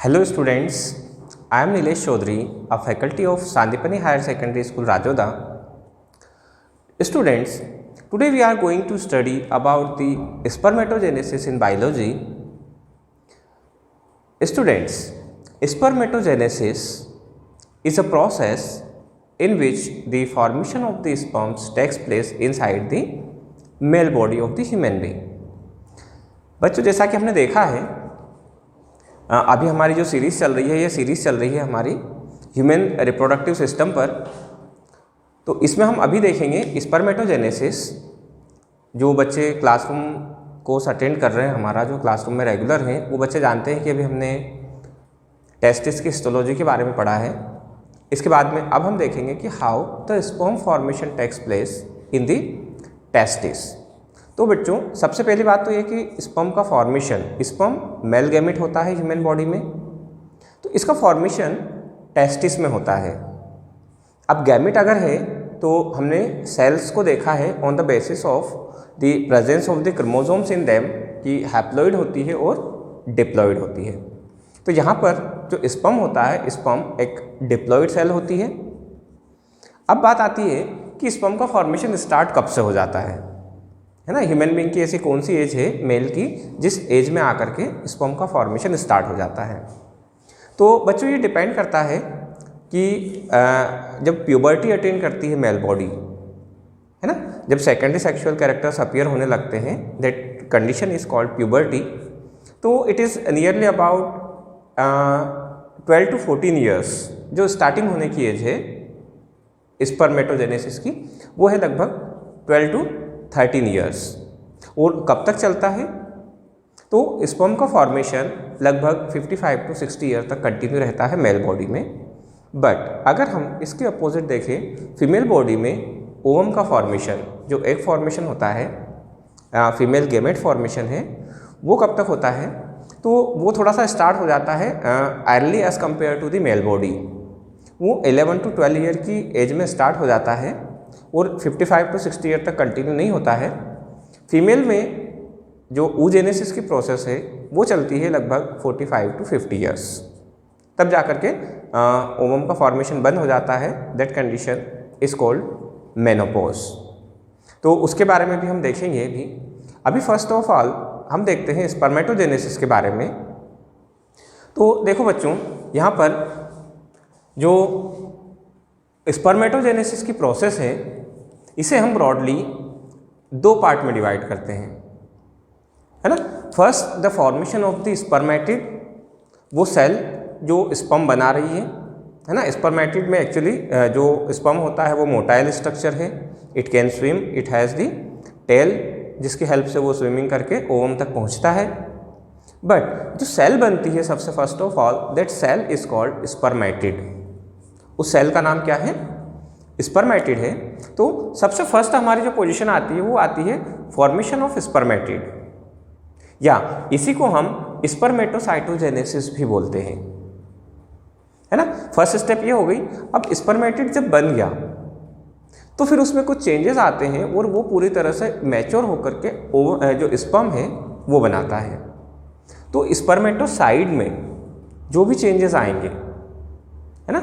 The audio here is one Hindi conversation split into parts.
Hello students, I am Nilesh Chaudhary, a faculty of Sandipani Higher Secondary School, Rajoda. Students, today we are going to study about the spermatogenesis in biology. Students, spermatogenesis is a process in which the formation of the sperms takes place inside the male body of the human being. बच्चों, जैसा कि हमने देखा है अभी हमारी जो सीरीज़ चल रही है ये सीरीज़ चल रही है हमारी ह्यूमन रिप्रोडक्टिव सिस्टम पर। तो इसमें हम अभी देखेंगे स्पर्मेटोजेनेसिस। जो बच्चे क्लासरूम कोर्स अटेंड कर रहे हैं, हमारा जो क्लासरूम में रेगुलर हैं, वो बच्चे जानते हैं कि अभी हमने टेस्टिस की हिस्टोलॉजी के बारे में पढ़ा है। इसके बाद में अब हम देखेंगे कि how the sperm formation takes place in the testis. तो बच्चों, सबसे पहली बात तो ये कि स्पर्म का फॉर्मेशन, स्पर्म मेल गैमेट होता है ह्यूमन बॉडी में, तो इसका फॉर्मेशन टेस्टिस में होता है। अब गैमेट अगर है तो हमने सेल्स को देखा है on the basis of the presence of the chromosomes in them कि हैप्लॉइड होती है और डिप्लॉइड होती है। तो यहाँ पर जो स्पर्म होता है, स्पर्म एक डिप्लॉइड सेल होती है। अब बात आती है कि स्पर्म का फॉर्मेशन स्टार्ट कब से हो जाता है ना। ह्यूमन बीइंग की ऐसी कौन सी एज है मेल की जिस एज में आकर के स्पर्म का फॉर्मेशन स्टार्ट हो जाता है। तो बच्चों, ये डिपेंड करता है कि जब प्यूबर्टी अटेन करती है मेल बॉडी, है ना, जब सेकेंडरी सेक्सुअल कैरेक्टर्स अपीयर होने लगते हैं, that condition is called puberty. तो it is nearly about 12 to 14 years जो स्टार्टिंग होने की एज है स्पर्मेटोजेनेसिस की, वो है लगभग 12 to 13 ईयर्स। और कब तक चलता है? तो स्पर्म का फॉर्मेशन लगभग 55 to 60 ईयर तक कंटिन्यू रहता है मेल बॉडी में। बट अगर हम इसके अपोजिट देखें, फीमेल बॉडी में ओवम का फॉर्मेशन, जो एक फॉर्मेशन होता है, फीमेल गैमेट फॉर्मेशन है, वो कब तक होता है? तो वो थोड़ा सा स्टार्ट हो जाता है early age compare to the male body. वो 11 to 12 ईयर की एज में स्टार्ट हो जाता है और 55 to 60 ईयर तक कंटिन्यू नहीं होता है। फीमेल में जो oogenesis की प्रोसेस है वो चलती है लगभग 45 to 50 ईयर्स, तब जाकर के ओवम का फॉर्मेशन बंद हो जाता है। That condition is called menopause. तो उसके बारे में भी हम देखेंगे भी। अभी फर्स्ट ऑफ ऑल हम देखते हैं स्पर्मेटोजेनेसिस के बारे में। तो देखो बच्चों, यहाँ पर जो स्पर्मेटोजेनेसिस की प्रोसेस है, इसे हम ब्रॉडली 2 पार्ट में डिवाइड करते हैं, है ना। First, the formation of the spermatid, वो सेल जो स्पर्म बना रही है ना। स्पर्मेटिड में एक्चुअली जो स्पर्म होता है वो मोटाइल स्ट्रक्चर है। It can swim, it has the tail, जिसकी हेल्प से वो स्विमिंग करके ओवम तक पहुंचता है। बट जो सेल बनती है सबसे first of all, that cell is called spermatid. उस सेल का नाम क्या है? स्पर्मेटिड है। तो सबसे फर्स्ट हमारी जो पोजीशन आती है वो आती है फॉर्मेशन ऑफ स्पर्मेटिड, या इसी को हम स्पर्मेटोसाइटोजेनेसिस भी बोलते हैं, है ना। फर्स्ट स्टेप ये हो गई। अब स्पर्मेटिड जब बन गया तो फिर उसमें कुछ चेंजेस आते हैं और वो पूरी तरह से मैच्योर होकर के जो स्पर्म है वो बनाता है। तो स्पर्मेटोसाइड में जो भी चेंजेस आएंगे, है ना,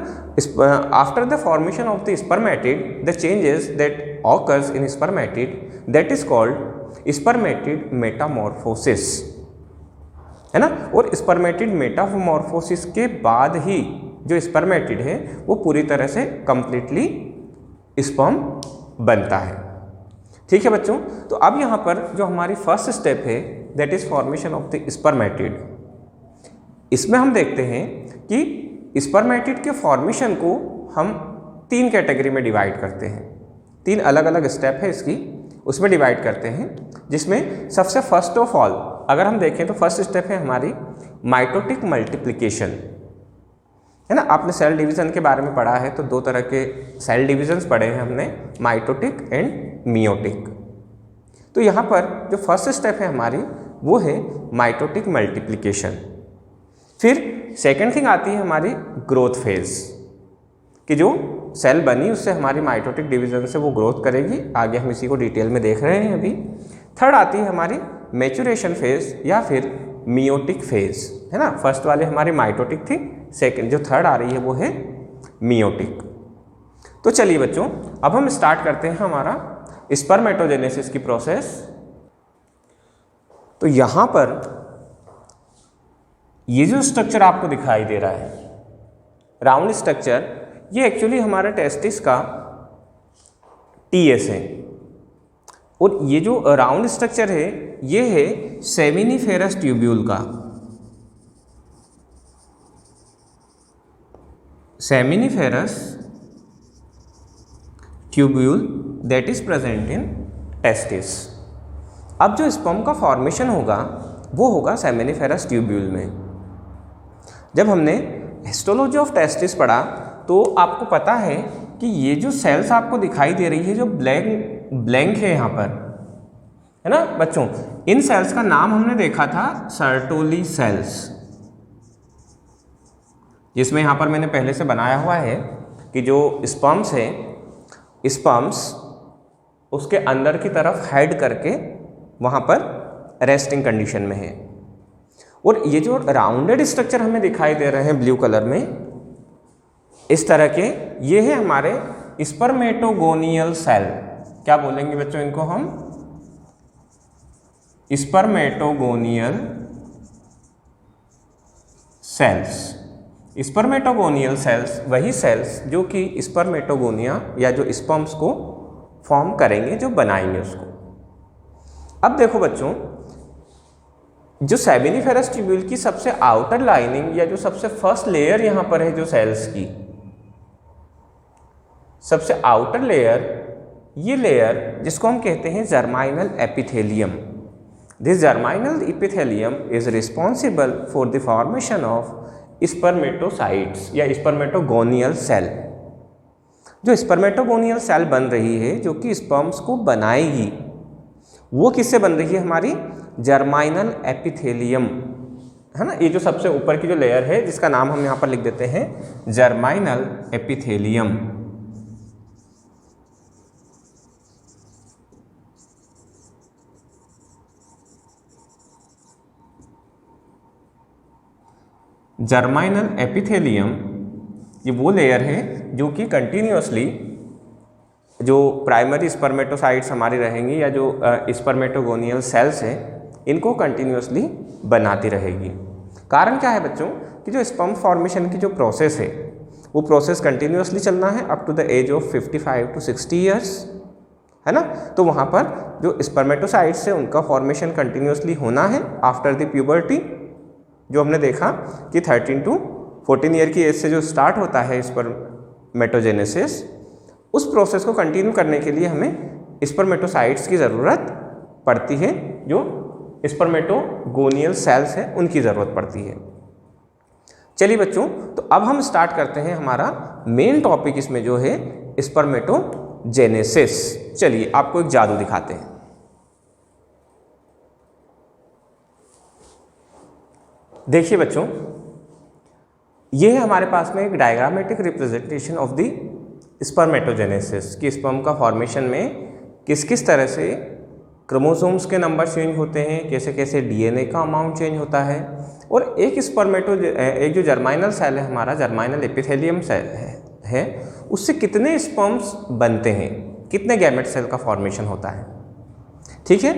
after the formation of the spermatid, the changes that occurs in spermatid, that is called spermatid Metamorphosis, है ना। और स्पर्मेटिड मेटामॉर्फोसिस के बाद ही जो स्पर्मेटिड है वो पूरी तरह से कंप्लीटली स्पर्म बनता है। ठीक है बच्चों। तो अब यहाँ पर जो हमारी फर्स्ट स्टेप है, that is formation of the spermatid. इसमें हम देखते हैं कि स्पर्मेटिड के फॉर्मेशन को हम 3 कैटेगरी में डिवाइड करते हैं। 3 अलग अलग स्टेप है इसकी, उसमें डिवाइड करते हैं। जिसमें सबसे फर्स्ट ऑफ ऑल अगर हम देखें तो फर्स्ट स्टेप है हमारी माइटोटिक मल्टीप्लिकेशन, है ना। आपने सेल डिवीज़न के बारे में पढ़ा है, तो 2 तरह के सेल डिविजन्स पढ़े हैं हमने, माइटोटिक एंड मियोटिक। तो यहाँ पर जो फर्स्ट स्टेप है हमारी वो है माइटोटिक मल्टीप्लिकेशन। फिर सेकेंड थिंग आती है हमारी ग्रोथ फेज, कि जो सेल बनी उससे हमारी माइटोटिक डिवीजन से वो ग्रोथ करेगी। आगे हम इसी को डिटेल में देख रहे हैं अभी। थर्ड आती है हमारी मैच्योरेशन फेज या फिर मियोटिक फेज, है ना। फर्स्ट वाले हमारे माइटोटिक थी, सेकंड जो थर्ड आ रही है वो है मियोटिक। तो चलिए बच्चों, अब हम स्टार्ट करते हैं हमारा स्पर्मेटोजेनेसिस की प्रोसेस। तो यहाँ पर ये जो स्ट्रक्चर आपको दिखाई दे रहा है राउंड स्ट्रक्चर, ये एक्चुअली हमारा टेस्टिस का टीएस है। और ये जो राउंड स्ट्रक्चर है ये है सेमिनिफेरस ट्यूब्यूल का, seminiferous tubule that is present in testis. अब जो स्पर्म का फॉर्मेशन होगा वो होगा सेमिनिफेरस ट्यूब्यूल में। जब हमने हिस्टोलॉजी ऑफ टेस्टिस पढ़ा तो आपको पता है कि ये जो सेल्स आपको दिखाई दे रही है, जो ब्लैंक है यहाँ पर, है ना बच्चों, इन सेल्स का नाम हमने देखा था सर्टोली सेल्स, जिसमें यहाँ पर मैंने पहले से बनाया हुआ है कि जो स्पर्म्स है, स्पर्म्स उसके अंदर की तरफ हेड करके वहाँ पर रेस्टिंग कंडीशन में है। और ये जो राउंडेड स्ट्रक्चर हमें दिखाई दे रहे हैं ब्लू कलर में इस तरह के, ये है हमारे स्पर्मेटोगोनियल सेल। क्या बोलेंगे बच्चों इनको हम? Spermatogonial cells. स्पर्मेटोगोनियल सेल्स वही सेल्स जो कि स्पर्मेटोगोनिया या जो स्पर्म्स को फॉर्म करेंगे, जो बनाएंगे उसको। अब देखो बच्चों, जो सेमिनिफेरस ट्यूब्यूल की सबसे आउटर लाइनिंग या जो सबसे फर्स्ट लेयर यहाँ पर है जो सेल्स की, सबसे आउटर लेयर, ये लेयर जिसको हम कहते हैं germinal epithelium. This germinal epithelium is responsible for the formation of spermatocytes या स्पर्मेटोगोनियल सेल। जो स्पर्मेटोगोनियल सेल बन रही है जो कि स्पर्म्स को बनाएगी, वो किससे बन रही है? हमारी जर्माइनल एपिथेलियम, है ना। ये जो सबसे ऊपर की जो लेयर है जिसका नाम हम यहाँ पर लिख देते हैं जर्माइनल एपिथेलियम। जर्माइनल एपिथेलियम ये वो लेयर है जो कि कंटिन्यूअसली जो प्राइमरी स्पर्मेटोसाइट्स हमारी रहेंगी या जो स्पर्मेटोगोनियल सेल्स हैं, इनको कंटिन्यूअसली बनाती रहेगी। कारण क्या है बच्चों कि जो स्पर्म फॉर्मेशन की जो प्रोसेस है वो प्रोसेस कंटिन्यूअसली चलना है up to the age of 55 to 60 years, है ना। तो वहाँ पर जो स्पर्मेटोसाइट्स है उनका फॉर्मेशन कंटिन्यूअसली होना है आफ्टर द प्यूबर्टी, जो हमने देखा कि 13 to 14 ईयर की एज से जो स्टार्ट होता है स्पर्मेटोजेनेसिस, उस प्रोसेस को कंटिन्यू करने के लिए हमें स्पर्मेटोसाइट्स की ज़रूरत पड़ती है, जो स्पर्मेटोगोनियल सेल्स हैं उनकी ज़रूरत पड़ती है। चलिए बच्चों, तो अब हम स्टार्ट करते हैं हमारा मेन टॉपिक इसमें जो है स्पर्मेटोजेनेसिस। चलिए आपको एक जादू दिखाते हैं। देखिए बच्चों, ये है हमारे पास में एक diagrammatic representation of the spermatogenesis की स्पर्म का फॉर्मेशन में किस किस तरह से क्रोमोसोम्स के नंबर चेंज होते हैं, कैसे कैसे डीएनए का अमाउंट चेंज होता है, और एक एक जो जर्माइनल सेल है हमारा, जर्माइनल एपिथेलियम सेल है उससे कितने स्पर्म्स बनते हैं, कितने गैमेट सेल का फॉर्मेशन होता है। ठीक है,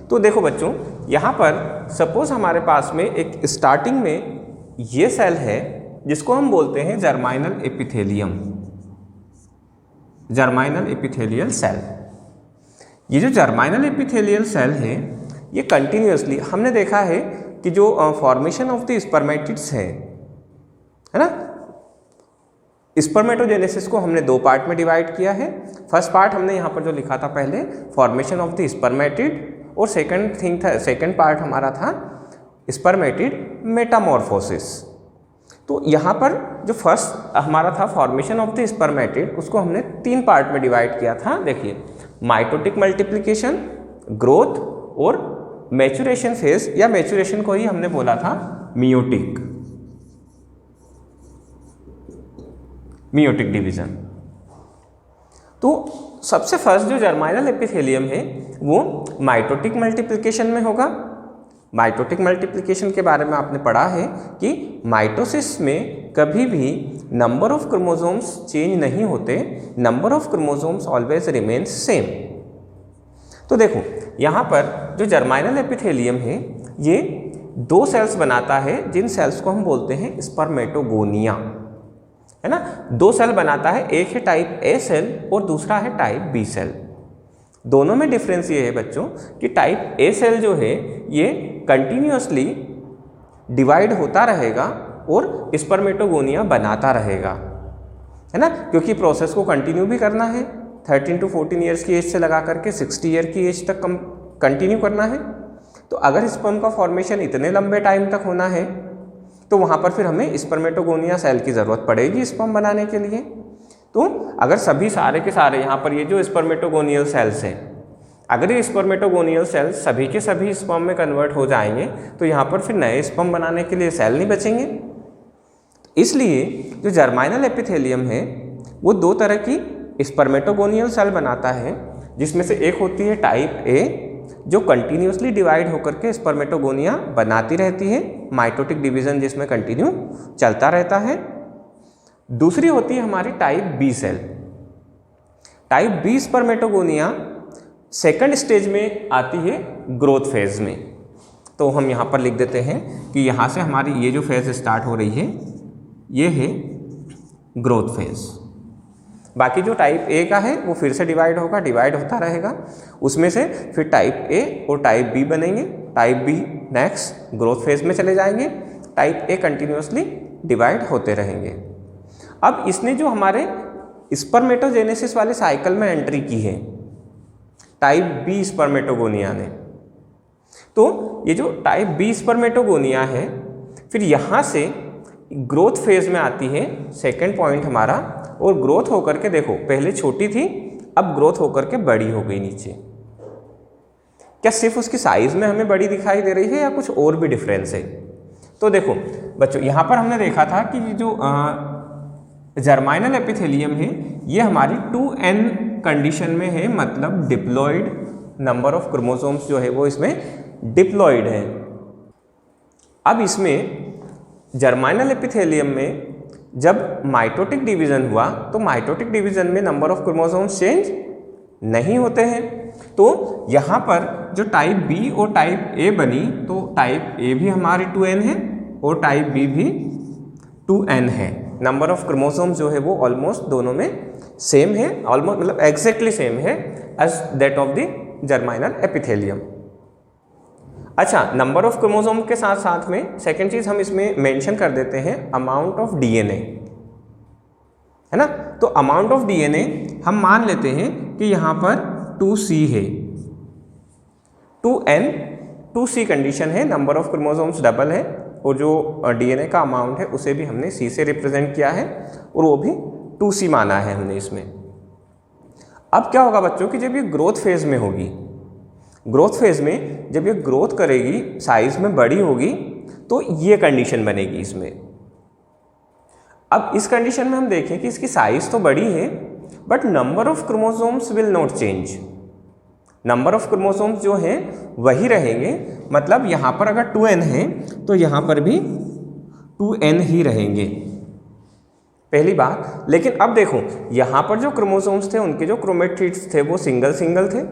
तो देखो बच्चों, यहाँ पर सपोज हमारे पास में एक स्टार्टिंग में ये सेल है जिसको हम बोलते हैं जर्माइनल एपिथेलियम, जर्माइनल एपिथेलियल सेल। ये जो जर्माइनल एपिथेलियल सेल है ये कंटिन्यूअसली हमने देखा है कि जो फॉर्मेशन ऑफ द स्पर्मेटिड्स है ना, स्पर्मेटोजेनेसिस को हमने दो पार्ट में डिवाइड किया है। फर्स्ट पार्ट हमने यहाँ पर जो लिखा था पहले, फॉर्मेशन ऑफ द स्पर्मेटिड, और सेकंड पार्ट हमारा था स्पर्मेटिड मेटामॉर्फोसिस। तो यहाँ पर जो फर्स्ट हमारा था फॉर्मेशन ऑफ द स्पर्मेटिड, उसको हमने तीन पार्ट में डिवाइड किया था। देखिए, माइटोटिक मल्टीप्लिकेशन, ग्रोथ और मैचुरेशन फेज, या मैचुरेशन को ही हमने बोला था मियोटिक डिवीजन। तो सबसे फर्स्ट जो जर्माइनल एपिथेलियम है वो माइटोटिक मल्टीप्लिकेशन में होगा, माइटोटिक मल्टीप्लिकेशन के बारे में आपने पढ़ा है कि माइटोसिस में कभी भी नंबर ऑफ क्रोमोसोम्स चेंज नहीं होते, number of chromosomes always remains same. तो देखो यहाँ पर जो जर्माइनल एपिथेलियम है ये 2 सेल्स बनाता है, जिन सेल्स को हम बोलते हैं स्पर्मेटोगोनिया, है ना। 2 सेल बनाता है, एक है टाइप ए सेल और दूसरा है टाइप बी सेल। दोनों में डिफरेंस ये है बच्चों कि टाइप ए सेल जो है ये कंटिन्यूअसली डिवाइड होता रहेगा और स्पर्मेटोगोनिया बनाता रहेगा, है ना, क्योंकि प्रोसेस को कंटिन्यू भी करना है। 13 to 14 ईयर्स की एज से लगा करके 60 ईयर की एज तक कंटिन्यू करना है। तो अगर स्पर्म का फॉर्मेशन इतने लंबे टाइम तक होना है तो वहाँ पर फिर हमें स्पर्मेटोगोनिया सेल की ज़रूरत पड़ेगी स्पर्म बनाने के लिए। तो अगर सभी सारे के सारे यहाँ पर ये जो स्पर्मेटोगोनियल सेल्स हैं, अगर ये स्पर्मेटोगोनियल सेल्स सभी के सभी स्पर्म में कन्वर्ट हो जाएंगे तो यहाँ पर फिर नए स्पर्म बनाने के लिए सेल नहीं बचेंगे। इसलिए जो जर्माइनल एपिथेलियम है वो 2 तरह की स्पर्मेटोगोनियल सेल बनाता है, जिसमें से एक होती है टाइप ए जो कंटिन्यूसली डिवाइड होकर के स्पर्मेटोगोनिया बनाती रहती है, माइटोटिक डिवीजन जिसमें कंटिन्यू चलता रहता है। दूसरी होती है हमारी type B cell. Type B spermatogonia second stage में आती है ग्रोथ फेज में। तो हम यहाँ पर लिख देते हैं कि यहाँ से हमारी ये जो फेज स्टार्ट हो रही है ये है ग्रोथ फेज। बाकी जो टाइप ए का है वो फिर से डिवाइड होता रहेगा, उसमें से फिर टाइप ए और टाइप बी बनेंगे। Type B next growth phase में चले जाएंगे, टाइप ए कंटिन्यूसली डिवाइड होते रहेंगे। अब इसने जो हमारे स्पर्मेटोजेनेसिस वाले साइकिल में एंट्री की है टाइप बी स्पर्मेटोगोनिया ने, तो ये जो टाइप बी स्पर्मेटोगोनिया है फिर यहाँ से ग्रोथ फेज में आती है, सेकेंड पॉइंट हमारा। और ग्रोथ होकर के देखो पहले छोटी थी, अब ग्रोथ होकर के बड़ी हो गई नीचे। क्या सिर्फ उसकी साइज में हमें बड़ी दिखाई दे रही है या कुछ और भी डिफरेंस है? तो देखो बच्चों यहाँ पर हमने देखा था कि जो जर्माइनल एपिथेलियम है ये हमारी 2n कंडीशन में है, मतलब डिप्लॉइड नंबर ऑफ क्रोमोसोम्स जो है वो इसमें डिप्लॉइड है। अब इसमें जर्माइनल एपिथेलियम में जब माइटोटिक डिवीजन हुआ तो माइटोटिक डिवीजन में नंबर ऑफ क्रोमोसोम्स चेंज नहीं होते हैं। तो यहाँ पर जो टाइप बी और टाइप ए बनी तो टाइप ए भी हमारी 2n है और टाइप बी भी 2n है। नंबर ऑफ क्रोमोसोम्स जो है वो ऑलमोस्ट दोनों में सेम है, ऑलमोस्ट मतलब एग्जैक्टली सेम है as that of the germinal epithelium. अच्छा, नंबर ऑफ क्रोमोसोम के साथ साथ में सेकेंड चीज हम इसमें मेंशन कर देते हैं अमाउंट ऑफ डीएनए, है ना। तो अमाउंट ऑफ डीएनए हम मान लेते हैं कि यहाँ पर 2c है, 2n 2c कंडीशन है, नंबर ऑफ क्रोमोसोम्स डबल है और जो डीएनए का अमाउंट है उसे भी हमने c से रिप्रेजेंट किया है और वो भी 2c माना है हमने इसमें। अब क्या होगा बच्चों कि जब ये ग्रोथ फेज में होगी, ग्रोथ फेज में जब ये ग्रोथ करेगी, साइज में बड़ी होगी, तो ये कंडीशन बनेगी इसमें। अब इस कंडीशन में हम देखें कि इसकी साइज तो बड़ी है but number of chromosomes will not change. Number of chromosomes जो हैं वही रहेंगे, मतलब यहाँ पर अगर 2n है तो यहाँ पर भी 2n ही रहेंगे, पहली बात। लेकिन अब देखो यहाँ पर जो क्रोमोसोम्स थे उनके जो क्रोमेटिड्स थे वो सिंगल सिंगल थे।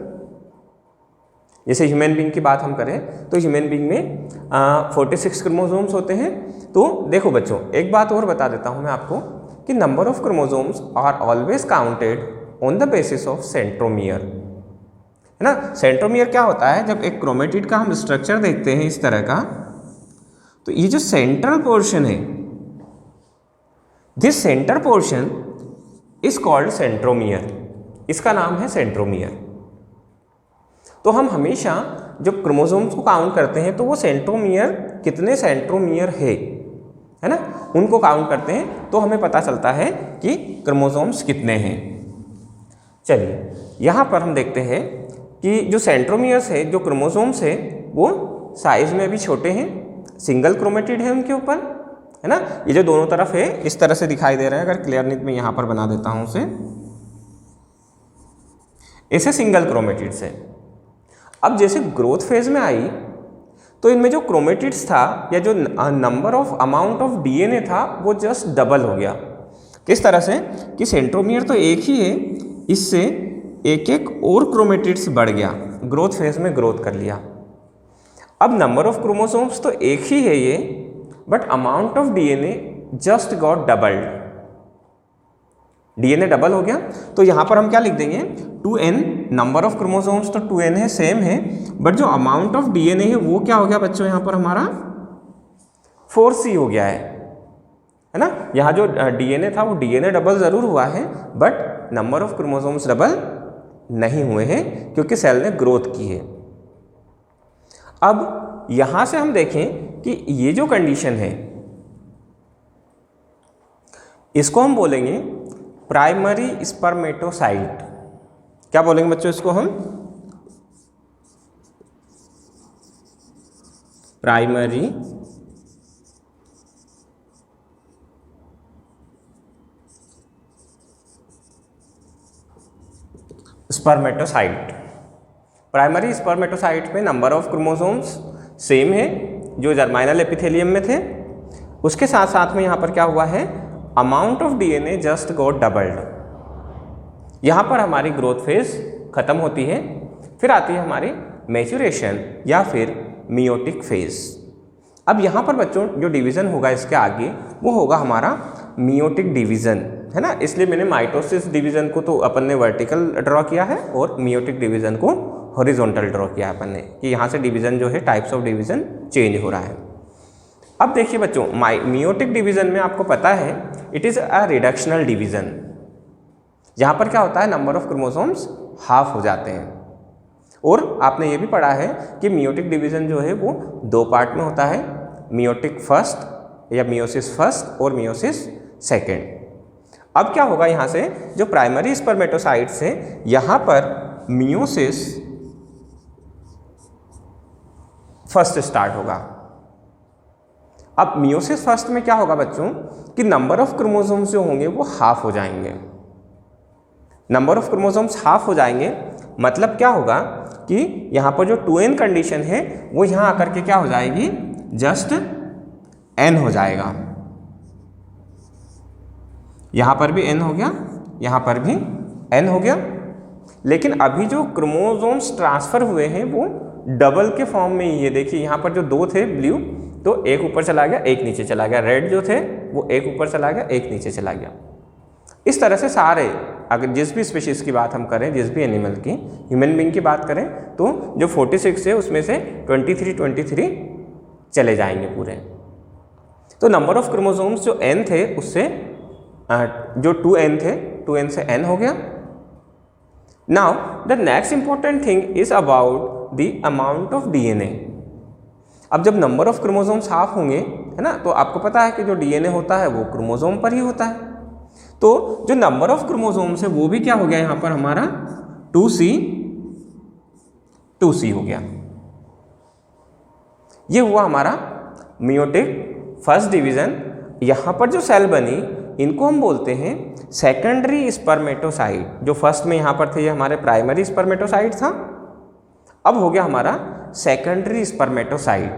जैसे ह्यूमन बीइंग की बात हम करें तो ह्यूमन बीइंग में 46 क्रोमोसोम्स होते हैं। तो देखो बच्चों एक बात और बता देता हूँ मैं आपको कि number of chromosomes are always counted on the basis of centromere, है ना। सेंट्रोमियर क्या होता है? जब एक क्रोमेटिड का हम स्ट्रक्चर देखते हैं इस तरह का, तो ये जो सेंट्रल पोर्शन है, this centre portion is called centromere, इसका नाम है सेंट्रोमियर। तो हम हमेशा जब क्रोमोसोम्स को काउंट करते हैं तो वो सेंट्रोमियर, कितने सेंट्रोमियर है ना, उनको काउंट करते हैं तो हमें पता चलता है कि क्रोमोसोम्स कितने हैं। चलिए यहाँ पर हम देखते हैं कि जो सेंट्रोमियर्स है, जो क्रोमोसोम्स है वो साइज में भी छोटे हैं, सिंगल क्रोमेटिड है उनके ऊपर, है ना। ये जो दोनों तरफ है इस तरह से दिखाई दे रहे हैं, अगर क्लियर नहीं मैं यहाँ पर बना देता हूँ उसे, ऐसे सिंगल क्रोमेटिड्स है। अब जैसे ग्रोथ फेज में आई तो इनमें जो क्रोमेटिड्स था या जो number of amount of DNA था वो जस्ट डबल हो गया। किस तरह से कि सेंट्रोमियर तो एक ही है, इससे एक एक और क्रोमेटिड्स बढ़ गया, ग्रोथ फेज में ग्रोथ कर लिया। अब नंबर ऑफ क्रोमोसोम्स तो एक ही है ये, but amount of DNA just got doubled. DNA double हो गया, तो यहां पर हम क्या लिख देंगे 2n। नंबर ऑफ क्रोमोसोम्स तो 2n है, सेम है, बट जो अमाउंट ऑफ डीएनए है वो क्या हो गया बच्चों, यहां पर हमारा 4c हो गया है ना। यहाँ जो डीएनए था वो डीएनए डबल जरूर हुआ है, but number of chromosomes double नहीं हुए हैं क्योंकि सेल ने ग्रोथ की है। अब यहां से हम देखें कि ये जो कंडीशन है इसको हम बोलेंगे प्राइमरी स्पर्मेटोसाइट। क्या बोलेंगे बच्चों इसको हम, प्राइमरी स्पर्मेटोसाइट। प्राइमरी स्पर्मेटोसाइट में नंबर ऑफ क्रोमोसोम्स सेम है जो जर्माइनल एपिथेलियम में थे, उसके साथ साथ में यहाँ पर क्या हुआ है, amount of DNA just got doubled. यहाँ पर हमारी ग्रोथ फेज खत्म होती है, फिर आती है हमारी मैच्योरेशन या फिर मियोटिक फेज। अब यहाँ पर बच्चों जो डिवीज़न होगा इसके आगे वो होगा हमारा मियोटिक डिवीज़न, है ना। इसलिए मैंने माइटोसिस डिवीज़न को तो अपन ने वर्टिकल ड्रॉ किया है और मियोटिक डिवीज़न को हॉरिजॉन्टल ड्रॉ किया है अपन ने, कि यहाँ से डिवीज़न जो है टाइप्स ऑफ डिवीज़न चेंज हो रहा है। अब देखिए बच्चों, मियोटिक डिवीज़न में आपको पता है it is a reductional division, जहाँ पर क्या होता है नंबर ऑफ क्रोमोसोम्स हाफ हो जाते हैं। और आपने ये भी पढ़ा है कि मियोटिक डिवीज़न जो है वो दो पार्ट में होता है, मियोटिक फर्स्ट या मियोसिस फर्स्ट और मियोसिस सेकेंड। अब क्या होगा, यहाँ से जो प्राइमरी स्पर्मेटोसाइट्स है यहाँ पर मियोसिस फर्स्ट स्टार्ट होगा। अब मियोसिस फर्स्ट में क्या होगा बच्चों कि नंबर ऑफ क्रोमोसोम्स जो होंगे वो हाफ हो जाएंगे। नंबर ऑफ क्रोमोसोम्स हाफ हो जाएंगे मतलब क्या होगा कि यहाँ पर जो 2n कंडीशन है वो यहाँ आकर के क्या हो जाएगी, जस्ट n हो जाएगा। यहाँ पर भी n हो गया, यहाँ पर भी n हो गया, लेकिन अभी जो क्रोमोसोम्स ट्रांसफर हुए हैं वो डबल के फॉर्म में ही है। देखिए यहाँ पर जो दो थे ब्लू, तो एक ऊपर चला गया एक नीचे चला गया, रेड जो थे वो एक ऊपर चला गया एक नीचे चला गया। इस तरह से सारे, अगर जिस भी स्पीशीज़ की बात हम करें, जिस भी एनिमल की, ह्यूमन बीइंग की बात करें, तो जो 46 है उसमें से 23 चले जाएंगे पूरे। तो नंबर ऑफ क्रोमोसोम्स जो n थे उससे जो 2n थे 2n से n हो गया। Now the next important thing is about the amount of DNA. अब जब नंबर ऑफ क्रोमोसोम्स हाफ होंगे, है ना, तो आपको पता है कि जो डीएनए होता है वो क्रोमोसोम पर ही होता है। तो जो नंबर ऑफ क्रोमोसोम्स है वो भी क्या हो गया यहाँ पर हमारा 2c हो गया। ये हुआ हमारा मियोटिक फर्स्ट डिवीजन। यहाँ पर जो सेल बनी इनको हम बोलते हैं सेकेंडरी स्पर्मेटोसाइट। जो फर्स्ट में यहाँ पर थे ये हमारे प्राइमरी स्पर्मेटोसाइट था, अब हो गया हमारा सेकेंडरी स्पर्मेटोसाइट।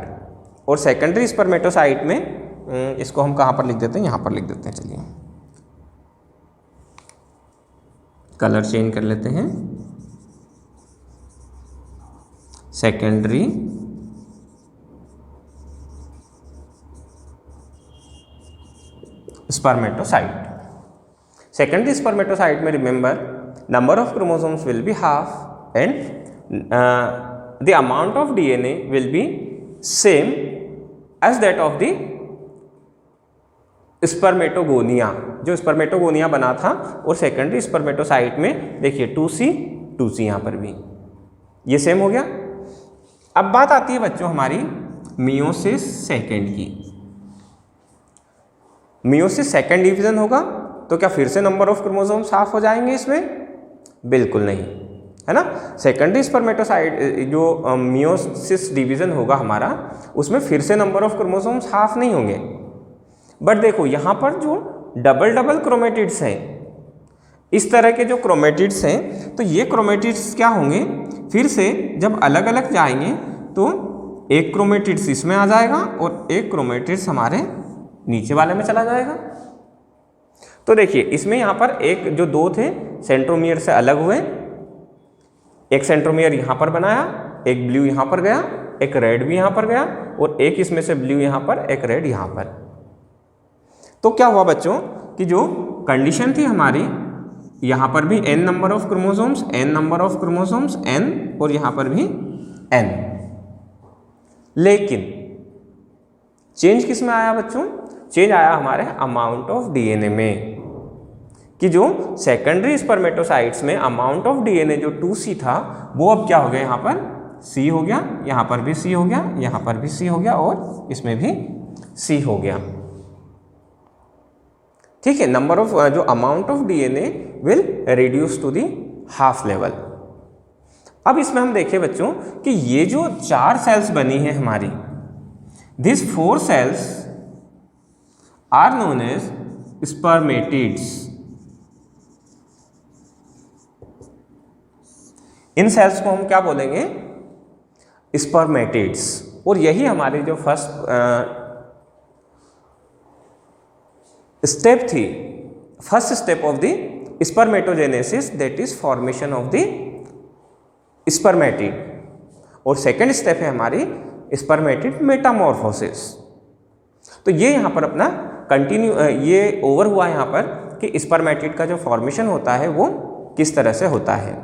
और सेकेंडरी स्पर्मेटोसाइट में इसको हम कहाँ पर लिख देते हैं, यहाँ पर लिख देते हैं। चलिए कलर चेंज कर लेते हैं, सेकेंडरी स्पर्मेटोसाइट। सेकेंडरी स्पर्मेटोसाइट में remember number of chromosomes will be half and the amount of DNA will be same as that of the spermatogonia. जो स्पर्मेटोगोनिया बना था, और सेकेंडरी स्पर्मेटोसाइट में देखिए 2c यहाँ पर भी ये सेम हो गया। अब बात आती है बच्चों हमारी मियोसिस सेकेंड की। मियोसिस सेकेंड डिवीजन होगा तो क्या फिर से नंबर ऑफ क्रोमोसोम्स हाफ हो जाएंगे इसमें? बिल्कुल नहीं, है ना। सेकेंडरी स्पर्मेटोसाइट जो मियोसिस डिवीजन होगा हमारा, उसमें फिर से नंबर ऑफ क्रोमोसोम्स हाफ नहीं होंगे। बट देखो यहाँ पर जो डबल क्रोमेटिड्स हैं, इस तरह के जो क्रोमेटिड्स हैं, तो ये क्रोमेटिड्स क्या होंगे, फिर से जब अलग अलग जाएंगे तो एक क्रोमेटिड्स इसमें आ जाएगा और एक क्रोमेटिड्स हमारे नीचे वाले में चला जाएगा। तो देखिए इसमें यहाँ पर एक जो दो थे सेंट्रोमियर से अलग हुए, एक सेंट्रोमियर यहाँ पर बनाया, एक ब्लू यहाँ पर गया, एक रेड भी यहाँ पर गया और एक इसमें से ब्लू यहाँ पर, एक रेड यहाँ पर। तो क्या हुआ बच्चों कि जो कंडीशन थी हमारी, यहाँ पर भी n number of chromosomes, n number of chromosomes n और यहाँ पर भी n, लेकिन चेंज किस में आया बच्चों? चेंज आया हमारे अमाउंट ऑफ डीएनए में, कि जो सेकेंडरी स्पर्मेटोसाइट्स में अमाउंट ऑफ डीएनए जो 2C था वो अब क्या हो गया, यहाँ पर C हो गया, यहाँ पर भी C हो गया, यहाँ पर भी C हो गया और इसमें भी C हो गया। ठीक है, नंबर ऑफ जो amount of DNA will reduce to the half level. अब इसमें हम देखें बच्चों कि ये जो 4 सेल्स बनी है हमारी, this 4 cells are known as spermatids. इन सेल्स को हम क्या बोलेंगे? स्पर्मेटिड्स। और यही हमारी जो फर्स्ट स्टेप थी, first step of the spermatogenesis, that is formation of the spermatid. और सेकेंड स्टेप है हमारी स्पर्मेटिड मेटामॉर्फोसिस। तो ये यहाँ पर अपना कंटिन्यू ये ओवर हुआ यहाँ पर कि स्पर्मेटिड का जो फॉर्मेशन होता है वो किस तरह से होता है।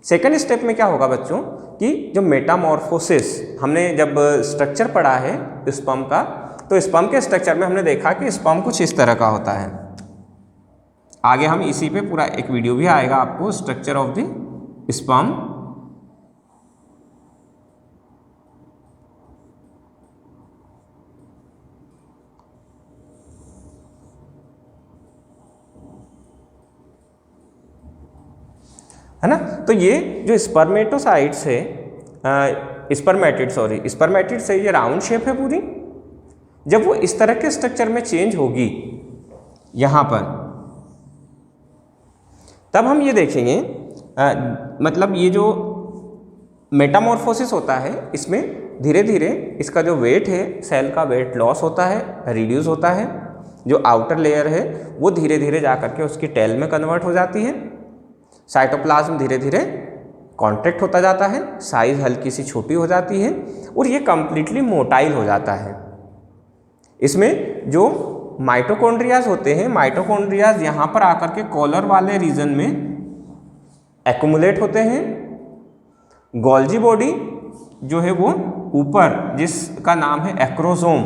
सेकेंड स्टेप में क्या होगा बच्चों कि जो मेटामॉर्फोसिस, हमने जब स्ट्रक्चर पढ़ा है स्पर्म का, तो स्पर्म के स्ट्रक्चर में हमने देखा कि स्पर्म कुछ इस तरह का होता है। आगे हम इसी पे पूरा एक वीडियो भी आएगा आपको, स्ट्रक्चर ऑफ द स्पर्म। है ना। तो ये जो स्पर्मेटोसाइट्स है, स्पर्मेटिड से ये राउंड शेप है पूरी। जब वो इस तरह के स्ट्रक्चर में चेंज होगी यहाँ पर, तब हम ये देखेंगे मतलब ये जो मेटामॉर्फोसिस होता है इसमें धीरे धीरे इसका जो वेट है, सेल का वेट लॉस होता है, रिड्यूस होता है। जो आउटर लेयर है वो धीरे धीरे जा करके उसकी टेल में कन्वर्ट हो जाती है। साइटोप्लाज्म धीरे धीरे कॉन्ट्रैक्ट होता जाता है, साइज हल्की सी छोटी हो जाती है और ये कंप्लीटली मोटाइल हो जाता है। इसमें जो माइटोकॉन्ड्रियाज होते हैं, माइटोकॉन्ड्रियाज यहाँ पर आकर के कॉलर वाले रीजन में एक्युमुलेट होते हैं। गोल्जी बॉडी जो है वो ऊपर, जिसका नाम है एक्रोसोम,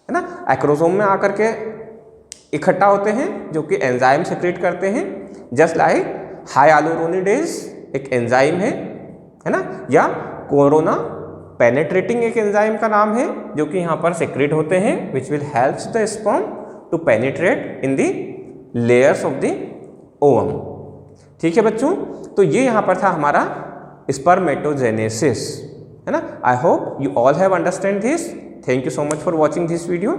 है ना, एक्रोसोम में आकर के इकट्ठा होते हैं जो कि एंजाइम सेक्रेट करते हैं। जस्ट लाइक हाइयालुरोनिडेज एक एंजाइम है ना, या कोरोना पेनेट्रेटिंग एक एंजाइम का नाम है जो कि यहाँ पर सेक्रेट होते हैं, which will helps the sperm to penetrate in the layers of the ovum. ठीक है बच्चों, तो ये यहाँ पर था हमारा स्पर्मेटोजेनेसिस, है ना। I hope you all have understand this. Thank you so much for watching this video.